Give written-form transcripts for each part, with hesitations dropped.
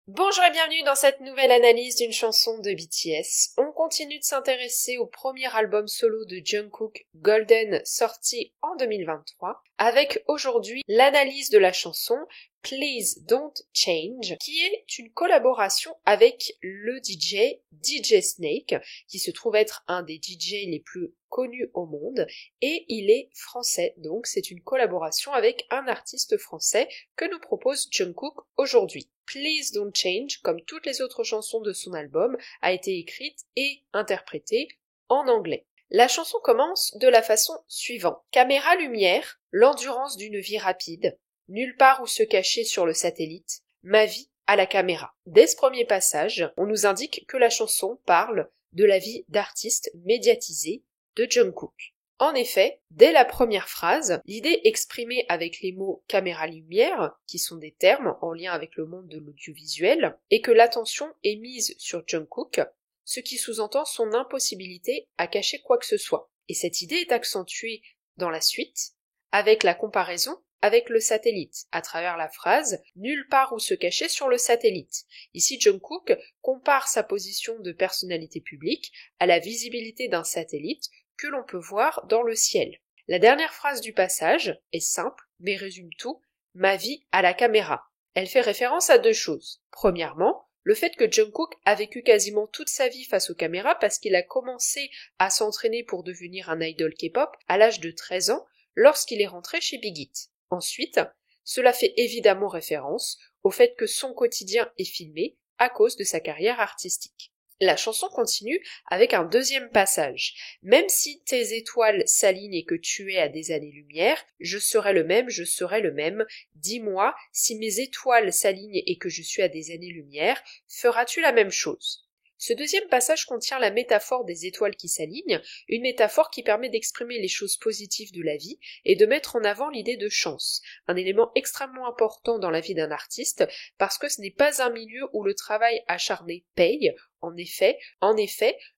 Bonjour et bienvenue dans cette nouvelle analyse d'une chanson de BTS. On continue de s'intéresser au premier album solo de Jungkook, Golden, sorti en 2023, avec aujourd'hui l'analyse de la chanson Please Don't Change, qui est une collaboration avec le DJ Snake, qui se trouve être un des DJ les plus connus au monde, et il est français, donc c'est une collaboration avec un artiste français que nous propose Jungkook aujourd'hui. Please Don't Change, comme toutes les autres chansons de son album, a été écrite et interprétée en anglais. La chanson commence de la façon suivante. Caméra lumière, l'endurance d'une vie rapide, nulle part où se cacher sur le satellite, ma vie à la caméra. Dès ce premier passage, on nous indique que la chanson parle de la vie d'artiste médiatisé de Jungkook. En effet, dès la première phrase, l'idée exprimée avec les mots caméra-lumière, qui sont des termes en lien avec le monde de l'audiovisuel, est que l'attention est mise sur Jungkook, ce qui sous-entend son impossibilité à cacher quoi que ce soit. Et cette idée est accentuée dans la suite, avec la comparaison avec le satellite, à travers la phrase « nulle part où se cacher sur le satellite ». Ici, Jungkook compare sa position de personnalité publique à la visibilité d'un satellite que l'on peut voir dans le ciel. La dernière phrase du passage est simple, mais résume tout, ma vie à la caméra. Elle fait référence à deux choses. Premièrement, le fait que Jungkook a vécu quasiment toute sa vie face aux caméras parce qu'il a commencé à s'entraîner pour devenir un idol K-pop à l'âge de 13 ans lorsqu'il est rentré chez Big Hit. Ensuite, cela fait évidemment référence au fait que son quotidien est filmé à cause de sa carrière artistique. La chanson continue avec un deuxième passage. Même si tes étoiles s'alignent et que tu es à des années-lumière, je serai le même, dis-moi, si mes étoiles s'alignent et que je suis à des années-lumière, feras-tu la même chose? Ce deuxième passage contient la métaphore des étoiles qui s'alignent, une métaphore qui permet d'exprimer les choses positives de la vie et de mettre en avant l'idée de chance, un élément extrêmement important dans la vie d'un artiste parce que ce n'est pas un milieu où le travail acharné paye. En effet,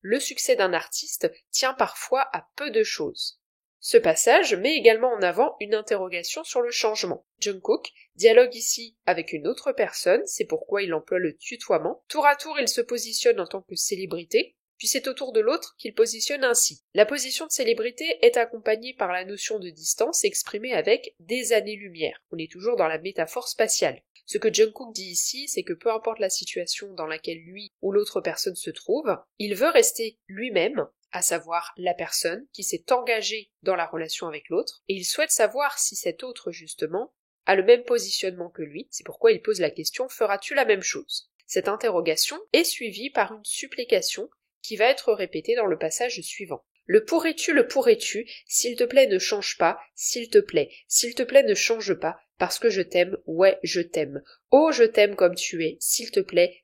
le succès d'un artiste tient parfois à peu de choses. Ce passage met également en avant une interrogation sur le changement. Jungkook dialogue ici avec une autre personne, c'est pourquoi il emploie le tutoiement. Tour à tour, il se positionne en tant que célébrité, puis c'est au tour de l'autre qu'il positionne ainsi. La position de célébrité est accompagnée par la notion de distance exprimée avec des années-lumière. On est toujours dans la métaphore spatiale. Ce que Jungkook dit ici, c'est que peu importe la situation dans laquelle lui ou l'autre personne se trouve, il veut rester lui-même, à savoir la personne qui s'est engagée dans la relation avec l'autre, et il souhaite savoir si cet autre, justement, a le même positionnement que lui, c'est pourquoi il pose la question « feras-tu la même chose ?» Cette interrogation est suivie par une supplication qui va être répétée dans le passage suivant. Le pourrais-tu, s'il te plaît ne change pas, s'il te plaît ne change pas, parce que je t'aime, ouais je t'aime. Oh je t'aime comme tu es, s'il te plaît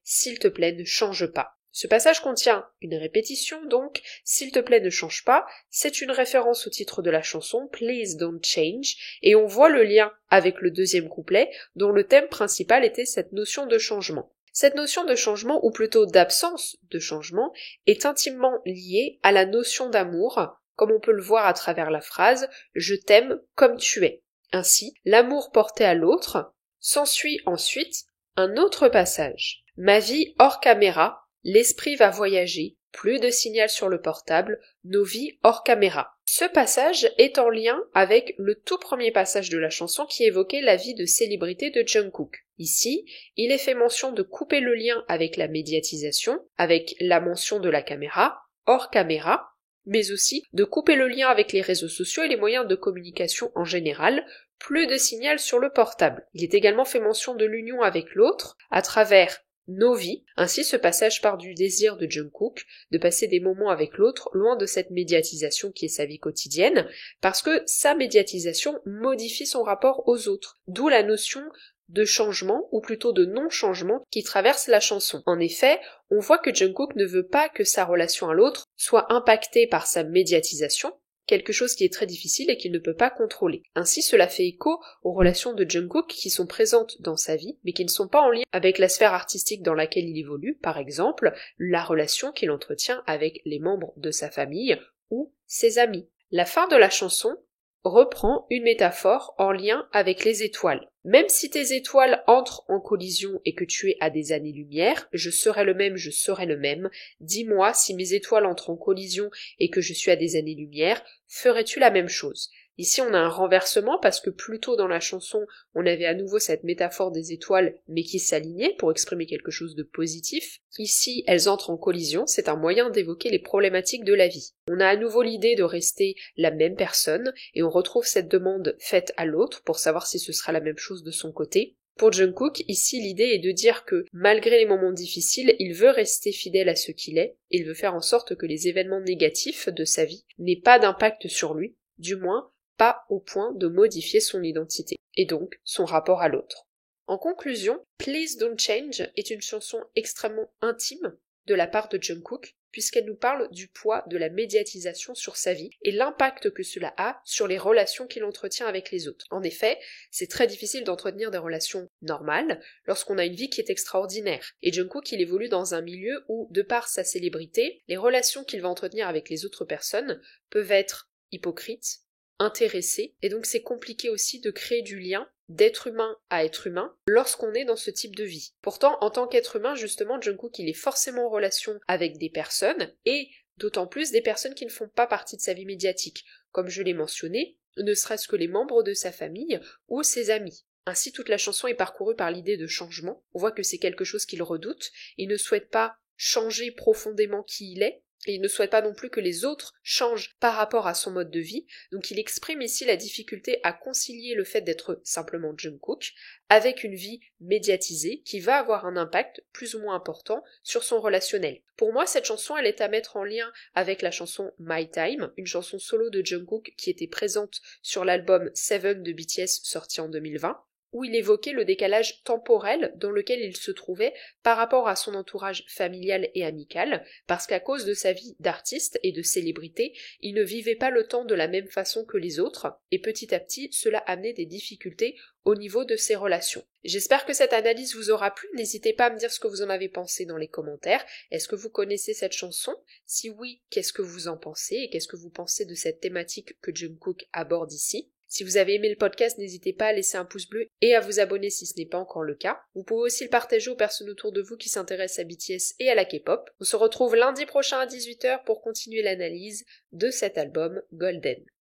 ne change pas. Ce passage contient une répétition donc, s'il te plaît ne change pas, c'est une référence au titre de la chanson Please Don't Change, et on voit le lien avec le deuxième couplet dont le thème principal était cette notion de changement. Cette notion de changement, ou plutôt d'absence de changement, est intimement liée à la notion d'amour, comme on peut le voir à travers la phrase « Je t'aime comme tu es ». Ainsi, l'amour porté à l'autre s'ensuit ensuite un autre passage. Ma vie hors caméra, l'esprit va voyager, plus de signal sur le portable, nos vies hors caméra. Ce passage est en lien avec le tout premier passage de la chanson qui évoquait la vie de célébrité de Jungkook. Ici, il est fait mention de couper le lien avec la médiatisation, avec la mention de la caméra, hors caméra, mais aussi de couper le lien avec les réseaux sociaux et les moyens de communication en général, plus de signal sur le portable. Il est également fait mention de l'union avec l'autre, à travers nos vies. Ainsi, ce passage part du désir de Jungkook de passer des moments avec l'autre, loin de cette médiatisation qui est sa vie quotidienne, parce que sa médiatisation modifie son rapport aux autres, d'où la notion de changement, ou plutôt de non-changement, qui traverse la chanson. En effet, on voit que Jungkook ne veut pas que sa relation à l'autre soit impactée par sa médiatisation, quelque chose qui est très difficile et qu'il ne peut pas contrôler. Ainsi, cela fait écho aux relations de Jungkook qui sont présentes dans sa vie, mais qui ne sont pas en lien avec la sphère artistique dans laquelle il évolue, par exemple, la relation qu'il entretient avec les membres de sa famille ou ses amis. La fin de la chanson reprend une métaphore en lien avec les étoiles. Même si tes étoiles entrent en collision et que tu es à des années-lumière, je serai le même, je serai le même. Dis-moi, si mes étoiles entrent en collision et que je suis à des années-lumière, ferais-tu la même chose? Ici, on a un renversement parce que plus tôt dans la chanson, on avait à nouveau cette métaphore des étoiles, mais qui s'alignait pour exprimer quelque chose de positif. Ici, elles entrent en collision, c'est un moyen d'évoquer les problématiques de la vie. On a à nouveau l'idée de rester la même personne, et on retrouve cette demande faite à l'autre pour savoir si ce sera la même chose de son côté. Pour Jungkook, ici l'idée est de dire que malgré les moments difficiles, il veut rester fidèle à ce qu'il est, et il veut faire en sorte que les événements négatifs de sa vie n'aient pas d'impact sur lui, du moins pas au point de modifier son identité, et donc son rapport à l'autre. En conclusion, Please Don't Change est une chanson extrêmement intime de la part de Jungkook, puisqu'elle nous parle du poids de la médiatisation sur sa vie et l'impact que cela a sur les relations qu'il entretient avec les autres. En effet, c'est très difficile d'entretenir des relations normales lorsqu'on a une vie qui est extraordinaire. Et Jungkook, il évolue dans un milieu où, de par sa célébrité, les relations qu'il va entretenir avec les autres personnes peuvent être hypocrites, intéressés, et donc c'est compliqué aussi de créer du lien d'être humain à être humain lorsqu'on est dans ce type de vie. Pourtant, en tant qu'être humain, justement, Jungkook, il est forcément en relation avec des personnes, et d'autant plus des personnes qui ne font pas partie de sa vie médiatique, comme je l'ai mentionné, ne serait-ce que les membres de sa famille ou ses amis. Ainsi, toute la chanson est parcourue par l'idée de changement. On voit que c'est quelque chose qu'il redoute, il ne souhaite pas changer profondément qui il est, et il ne souhaite pas non plus que les autres changent par rapport à son mode de vie, donc il exprime ici la difficulté à concilier le fait d'être simplement Jungkook avec une vie médiatisée qui va avoir un impact plus ou moins important sur son relationnel. Pour moi, cette chanson, elle est à mettre en lien avec la chanson My Time, une chanson solo de Jungkook qui était présente sur l'album Seven de BTS sorti en 2020. Où il évoquait le décalage temporel dans lequel il se trouvait par rapport à son entourage familial et amical, parce qu'à cause de sa vie d'artiste et de célébrité, il ne vivait pas le temps de la même façon que les autres, et petit à petit, cela amenait des difficultés au niveau de ses relations. J'espère que cette analyse vous aura plu, n'hésitez pas à me dire ce que vous en avez pensé dans les commentaires. Est-ce que vous connaissez cette chanson? Si oui, qu'est-ce que vous en pensez, et qu'est-ce que vous pensez de cette thématique que Jungkook aborde ici? Si vous avez aimé le podcast, n'hésitez pas à laisser un pouce bleu et à vous abonner si ce n'est pas encore le cas. Vous pouvez aussi le partager aux personnes autour de vous qui s'intéressent à BTS et à la K-pop. On se retrouve lundi prochain à 18h pour continuer l'analyse de cet album Golden.